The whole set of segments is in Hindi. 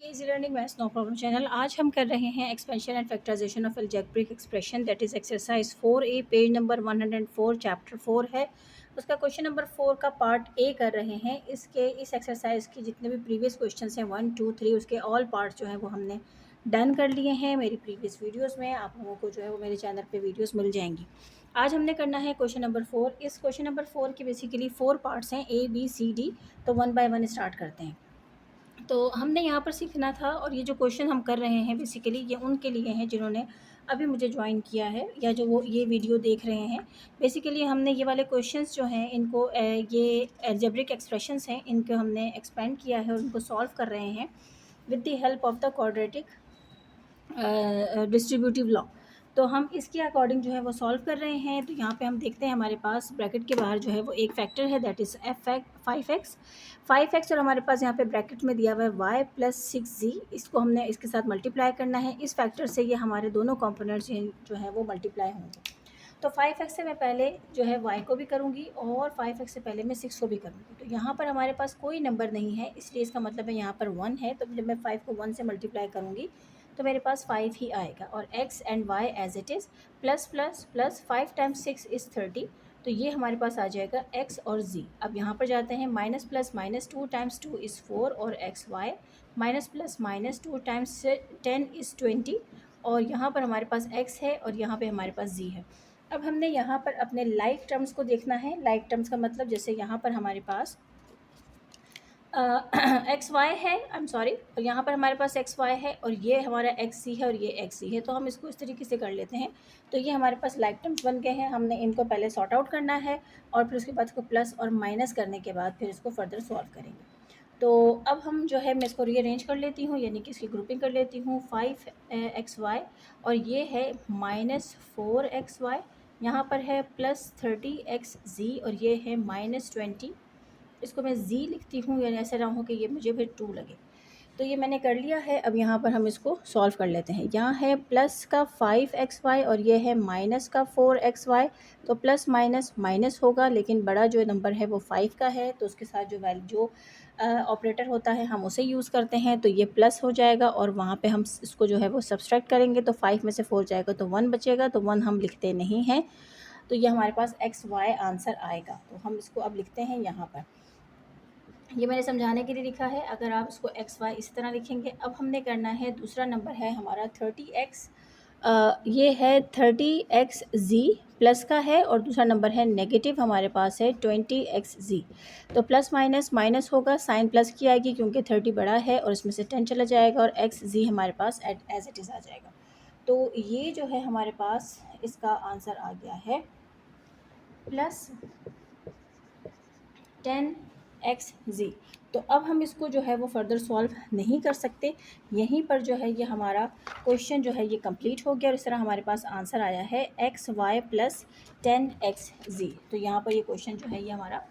Easy learning maths no problem channel. आज हम कर रहे हैं expansion and factorization of algebraic expression, that is exercise 4A, page number 104, chapter 4 है। उसका क्वेश्चन नंबर 4 का पार्ट ए कर रहे हैं। इस एक्सरसाइज की जितने भी प्रीवियस क्वेश्चन हैं 1, 2, 3 उसके ऑल पार्ट जो हैं वो हमने डन कर लिए हैं मेरी प्रीवियस वीडियोज़ में। आप लोगों को जो है वो मेरे चैनल पर वीडियोज़ मिल जाएंगी। आज हमने करना है क्वेश्चन नंबर 4। इस क्वेश्चन नंबर 4 के बेसिकली 4 पार्ट्स हैं, A, B, C, D। तो 1 बाय 1 स्टार्ट करते हैं। तो हमने यहाँ पर सीखना था, और ये जो क्वेश्चन हम कर रहे हैं बेसिकली ये उनके लिए हैं जिन्होंने अभी मुझे ज्वाइन किया है या जो वो ये वीडियो देख रहे हैं। बेसिकली हमने ये वाले क्वेश्चंस जो हैं इनको ये अलजेब्रिक एक्सप्रेशंस हैं, इनको हमने एक्सपेंड किया है और उनको सॉल्व कर रहे हैं with the help of the quadratic distributive law. तो हम इसके अकॉर्डिंग जो है वो सॉल्व कर रहे हैं। तो यहाँ पे हम देखते हैं हमारे पास ब्रैकेट के बाहर जो है वो एक फैक्टर है, दैट इज़ फाइव एक्स और हमारे पास यहाँ पे ब्रैकेट में दिया हुआ है वाई प्लस 6z। इसको हमने इसके साथ मल्टीप्लाई करना है। इस फैक्टर से ये हमारे दोनों कॉम्पोनेंट्स जो है वो मल्टीप्लाई होंगे। तो 5x से मैं पहले जो है y को भी करूँगी और 5x से पहले मैं 6 को भी करूँगी। तो यहाँ पर हमारे पास कोई नंबर नहीं है, इसलिए इसका मतलब है यहाँ पर 1 है। तो जब मैं 5 को 1 से मल्टीप्लाई करूँगी तो मेरे पास 5 ही आएगा। और x and y as it is plus plus plus 5 times 6 is 30। तो ये हमारे पास आ जाएगा x और z। अब यहाँ पर जाते हैं minus plus minus 2 times 2 is 4 और x y minus plus minus 2 times 10 is 20। और यहाँ पर हमारे पास x है और यहाँ पे हमारे पास z है। अब हमने यहाँ पर अपने लाइक टर्म्स को देखना है। लाइक टर्म्स का मतलब जैसे यहाँ पर हमारे पास एक्स वाई है, आई एम सॉरी, और यहाँ पर हमारे पास एक्स वाई है और ये हमारा एक्स सी है और ये एक्स सी है। तो हम इसको इस तरीके से कर लेते हैं। तो ये हमारे पास लाइक टर्म्स बन गए हैं। हमने इनको पहले सॉर्ट आउट करना है और फिर उसके बाद इसको प्लस और माइनस करने के बाद फिर इसको फर्दर सॉल्व करेंगे। तो अब हम जो है मैं इसको रीअरेंज कर लेती हूँ, यानी कि इसकी ग्रुपिंग कर लेती हूँ। 5xy और ये है -4xy, यहाँ पर है +30xz और ये है -20। इसको मैं z लिखती हूँ, यानी ऐसा ना हो कि ये मुझे फिर 2 लगे। तो ये मैंने कर लिया है। अब यहाँ पर हम इसको सॉल्व कर लेते हैं। यहाँ है प्लस का 5xy और ये है माइनस का 4xy। तो प्लस माइनस माइनस होगा, लेकिन बड़ा जो नंबर है वो 5 का है, तो उसके साथ जो ऑपरेटर होता है हम उसे यूज़ करते हैं। तो ये प्लस हो जाएगा और वहाँ पे हम इसको जो है वो सब्सट्रैक्ट करेंगे। तो 5 में से 4 जाएगा तो 1 बचेगा, तो 1 हम लिखते नहीं हैं। तो ये हमारे पास XY आंसर आएगा। तो हम इसको अब लिखते हैं यहाँ पर। ये मैंने समझाने के लिए लिखा है, अगर आप इसको XY इसी तरह लिखेंगे। अब हमने करना है, दूसरा नंबर है हमारा 30x। ये है 30xz प्लस का है और दूसरा नंबर है नेगेटिव, हमारे पास है 20xz। तो प्लस माइनस माइनस होगा, साइन प्लस की आएगी क्योंकि 30 बड़ा है और इसमें से 10 चला जाएगा और xz हमारे पास एज इट इज़ आ जाएगा। तो ये जो है हमारे पास इसका आंसर आ गया है +10xz। तो अब हम इसको जो है वो फर्दर सॉल्व नहीं कर सकते। यहीं पर जो है ये हमारा क्वेश्चन जो है ये कंप्लीट हो गया और इस तरह हमारे पास आंसर आया है XY + 10xz। तो यहाँ पर ये क्वेश्चन जो है ये हमारा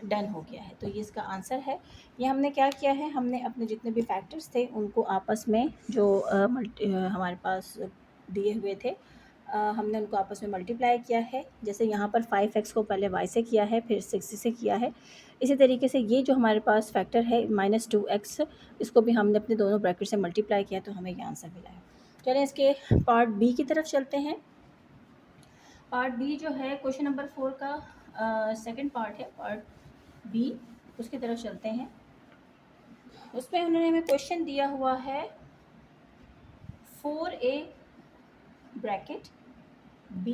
डन हो गया है। तो ये इसका आंसर है। ये हमने क्या किया है, हमने अपने जितने भी फैक्टर्स थे उनको आपस में जो हमारे पास दिए हुए थे हमने उनको आपस में मल्टीप्लाई किया है। जैसे यहाँ पर 5x को पहले y से किया है, फिर 6 से किया है। इसी तरीके से ये जो हमारे पास फैक्टर है -2x, इसको भी हमने अपने दोनों ब्रैकेट से मल्टीप्लाई किया, तो हमें ये आंसर मिला है। चलें इसके पार्ट बी की तरफ चलते हैं। पार्ट बी जो है क्वेश्चन नंबर 4 का सेकंड पार्ट है, पार्ट बी, उसकी तरफ चलते हैं। उसमें उन्होंने हमें क्वेश्चन दिया हुआ है 4a bracket b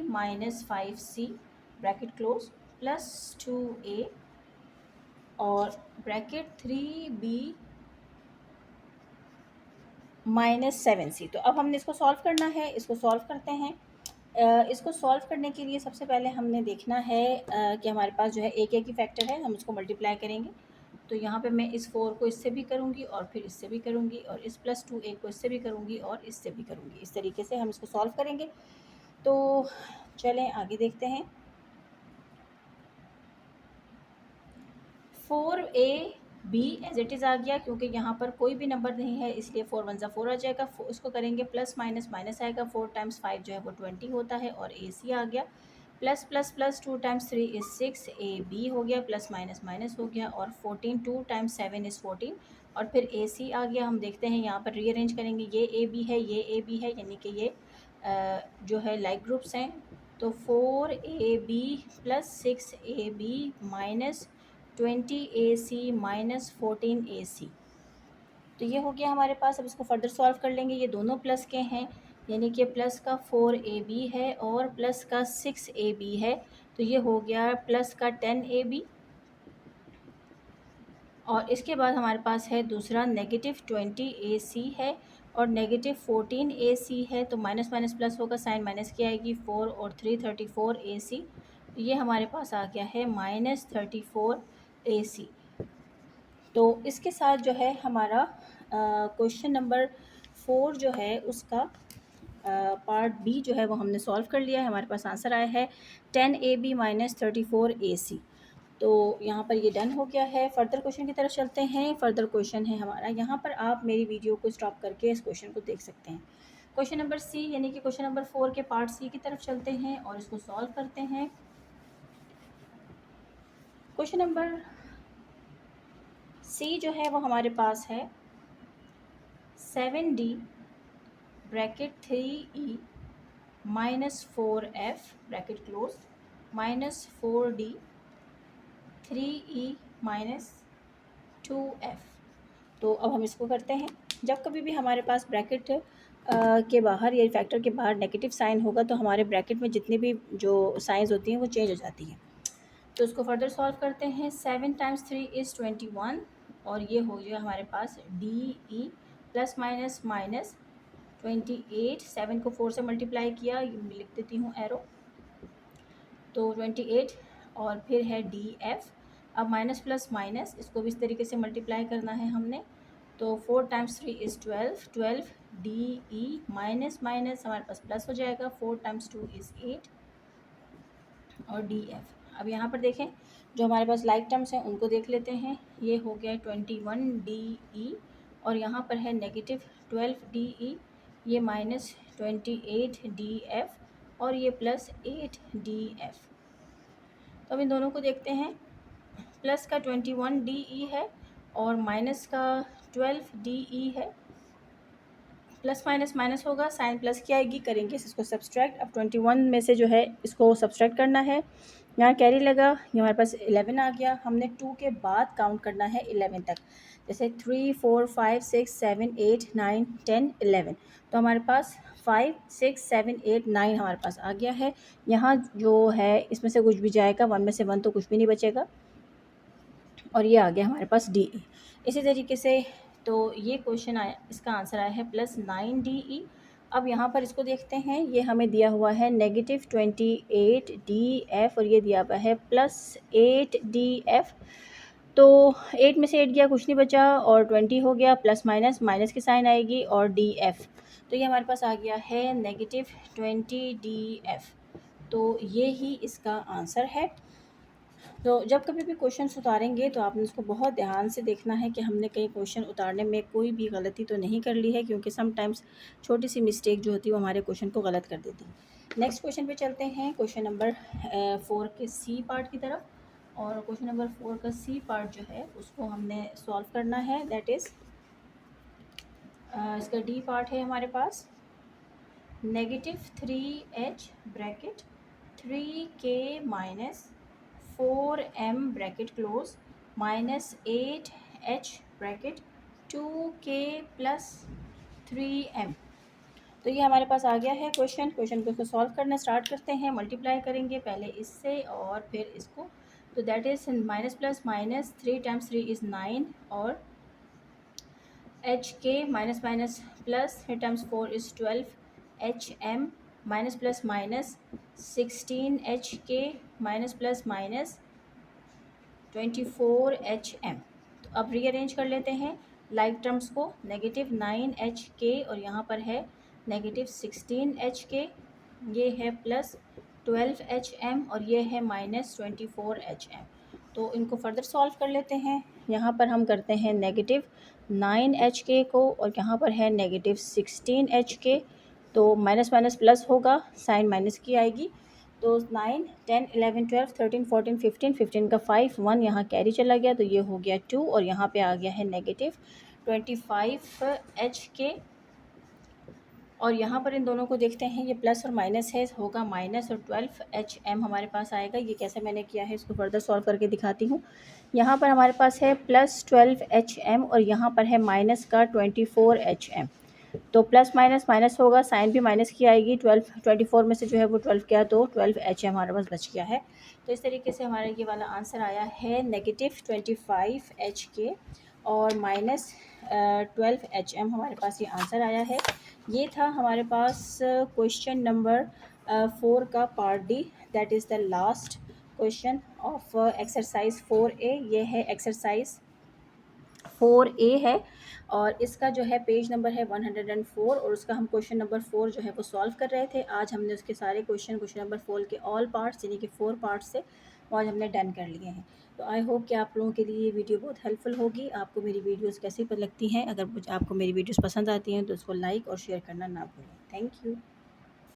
-5c bracket close +2a और ब्रैकेट 3b -7c। तो अब हमने इसको सॉल्व करना है। इसको सॉल्व करते हैं। इसको सॉल्व करने के लिए सबसे पहले हमने देखना है कि हमारे पास जो है एक ही फैक्टर है, हम उसको मल्टीप्लाई करेंगे। तो यहाँ पे मैं इस 4 को इससे भी करूँगी और फिर इससे भी करूँगी और इस +2a को इससे भी करूँगी और इससे भी करूँगी। इस तरीके से हम इसको सॉल्व करेंगे। तो चलें आगे देखते हैं। 4ab एज इट इज़ आ गया, क्योंकि यहाँ पर कोई भी नंबर नहीं है इसलिए 4 1 4 आ जाएगा। इसको करेंगे प्लस माइनस माइनस आएगा, 4 टाइम्स 5 जो है वो 20 होता है और ac आ गया। Plus plus plus 2 times 3 is 6, ab हो गया, प्लस माइनस माइनस हो गया और 14 2 टाइम्स 7 इज़ 14। और फिर ए सी आ गया। हम देखते हैं यहाँ पर रीअरेंज करेंगे, ये ए बी है, ये ए बी है, यानी कि ये जो है लाइक ग्रुप्स हैं। तो 4AB plus 6AB minus 20AC minus 14AC, तो ये हो गया हमारे पास। अब इसको फर्दर सॉल्व कर लेंगे। ये दोनों प्लस के हैं, यानी कि प्लस का 4AB है और प्लस का 6AB है, तो ये हो गया प्लस का 10AB। और इसके बाद हमारे पास है दूसरा नेगेटिव 20AC है और नेगेटिव 14AC है, तो माइनस माइनस प्लस होगा, साइन माइनस की आएगी, 4 और 3 34AC, तो ये हमारे पास आ गया है माइनस 34AC। तो इसके साथ जो है हमारा क्वेश्चन नंबर 4 जो है उसका पार्ट बी जो है वो हमने सॉल्व कर लिया है। हमारे पास आंसर आया है 10AB माइनस 34AC। तो यहाँ पर ये डन हो गया है। फर्दर क्वेश्चन की तरफ चलते हैं। फर्दर क्वेश्चन है हमारा, यहाँ पर आप मेरी वीडियो को स्टॉप करके इस क्वेश्चन को देख सकते हैं। क्वेश्चन नंबर सी, यानी कि क्वेश्चन नंबर 4 के पार्ट सी की तरफ चलते हैं और इसको सॉल्व करते हैं। क्वेश्चन नंबर सी जो है वो हमारे पास है 7D bracket 3E minus 4F bracket close minus 4D 3E minus 2F। तो अब हम इसको करते हैं। जब कभी भी हमारे पास ब्रैकेट के बाहर या फैक्टर के बाहर नेगेटिव साइन होगा तो हमारे ब्रैकेट में जितनी भी जो साइंस होती हैं वो चेंज हो जाती हैं। तो इसको फर्दर सॉल्व करते हैं। 7 टाइम्स 3 इज़ 21 और ये हो गया हमारे पास DE प्लस माइनस माइनस 28। 7 को 4 से मल्टीप्लाई किया, लिख देती हूँ एरो, तो 28 और फिर है DF। अब माइनस प्लस माइनस इसको भी इस तरीके से मल्टीप्लाई करना है हमने, तो 4 times 3 is 12, 12 DE minus minus हमारे पास प्लस हो जाएगा, 4 टाइम्स 2 इज़ 8 और DF। अब यहाँ पर देखें जो हमारे पास लाइक टर्म्स हैं उनको देख लेते हैं। ये हो गया 21 DE और यहाँ पर है नेगेटिव 12 DE, ये माइनस 28 DF और ये प्लस 8 DF। तो अब इन दोनों को देखते हैं। प्लस का 21 DE है और माइनस का 12 DE है। प्लस माइनस माइनस होगा, साइन प्लस की आएगी, करेंगे इसको सब्सट्रैक्ट। अब 21 में से जो है इसको सब्सट्रैक्ट करना है। यहाँ कैरी लगा, ये हमारे पास 11 आ गया। हमने 2 के बाद काउंट करना है 11 तक, जैसे 3 4 5 6 7 8 9 10 11। तो हमारे पास 5 6 7 8 9 हमारे पास आ गया है। यहाँ जो है इसमें से कुछ भी जाएगा, 1 में से 1 तो कुछ भी नहीं बचेगा और ये आ गया हमारे पास DE। इसी तरीके से तो ये क्वेश्चन आया, इसका आंसर आया है प्लस 9 DE। अब यहाँ पर इसको देखते हैं, ये हमें दिया हुआ है नेगेटिव 28 DF और ये दिया हुआ है प्लस 8 DF। तो 8 में से 8 गया, कुछ नहीं बचा और 20 हो गया, प्लस माइनस माइनस की साइन आएगी और DF। तो ये हमारे पास आ गया है नेगेटिव 20 DF। तो ये ही इसका आंसर है। तो जब कभी भी क्वेश्चन उतारेंगे तो आपने उसको बहुत ध्यान से देखना है कि हमने कहीं क्वेश्चन उतारने में कोई भी गलती तो नहीं कर ली है, क्योंकि समटाइम्स छोटी सी मिस्टेक जो होती है वो हमारे क्वेश्चन को गलत कर देती है। नेक्स्ट क्वेश्चन पे चलते हैं, क्वेश्चन नंबर 4 के सी पार्ट की तरफ। और क्वेश्चन नंबर 4 का सी पार्ट जो है उसको हमने सॉल्व करना है। दैट इज़ इसका डी पार्ट है हमारे पास negative 3H bracket 3K minus 4M bracket close minus 8H bracket 2K plus 3M। तो ये हमारे पास आ गया है क्वेश्चन को इसको सॉल्व करना स्टार्ट करते हैं। मल्टीप्लाई करेंगे पहले इससे और फिर इसको, तो that is minus plus minus 3 times 3 is 9 और HK minus minus plus 3 times 4 is 12 HM minus plus minus 16 HK minus plus minus 24 HM। तो अब रीअरेंज कर लेते हैं लाइक टर्म्स को, नेगेटिव 9 HK और यहाँ पर है नेगेटिव 16 HK, ये है प्लस 12 HM और ये है माइनस 24 HM। तो इनको फर्दर सॉल्व कर लेते हैं। यहाँ पर हम करते हैं नेगेटिव 9 HK को और यहाँ पर है नेगेटिव 16 HK, तो माइनस माइनस प्लस होगा, साइन माइनस की आएगी, तो 9, 10, 11, 12, 13, 14, 15, 15 का 5, 1 यहाँ कैरी चला गया, तो ये हो गया 2 और यहाँ पे आ गया है नेगेटिव 25 एच के। और यहाँ पर इन दोनों को देखते हैं, ये प्लस और माइनस है, होगा माइनस और 12 एच एम हमारे पास आएगा। ये कैसे मैंने किया है इसको फर्दर सॉल्व करके दिखाती हूँ। यहाँ पर हमारे पास है प्लस 12 एच एम और यहाँ पर है माइनस का 24 एच एम। तो प्लस माइनस माइनस होगा, साइन भी माइनस की आएगी। 24 में से जो है वो 12 क्या, तो 12 एच एम हमारे पास बच गया है। तो इस तरीके से हमारा ये वाला आंसर आया है नेगेटिव 25 एच के और माइनस 12 एच एम हमारे पास ये आंसर आया है। ये था हमारे पास क्वेश्चन नंबर 4 का part D, that is the last question of exercise 4A। ये है एक्सरसाइज 4A है और इसका जो है पेज नंबर है 104 और उसका हम क्वेश्चन नंबर 4 जो है वो सॉल्व कर रहे थे। आज हमने उसके सारे क्वेश्चन नंबर 4 के ऑल पार्ट्स यानी कि 4 पार्ट्स से वो आज हमने डन कर लिए हैं। तो आई होप कि आप लोगों के लिए ये वीडियो बहुत हेल्पफुल होगी। आपको मेरी वीडियोस कैसी लगती हैं? अगर आपको मेरी वीडियोस पसंद आती हैं तो उसको लाइक और शेयर करना ना भूलें। Thank you.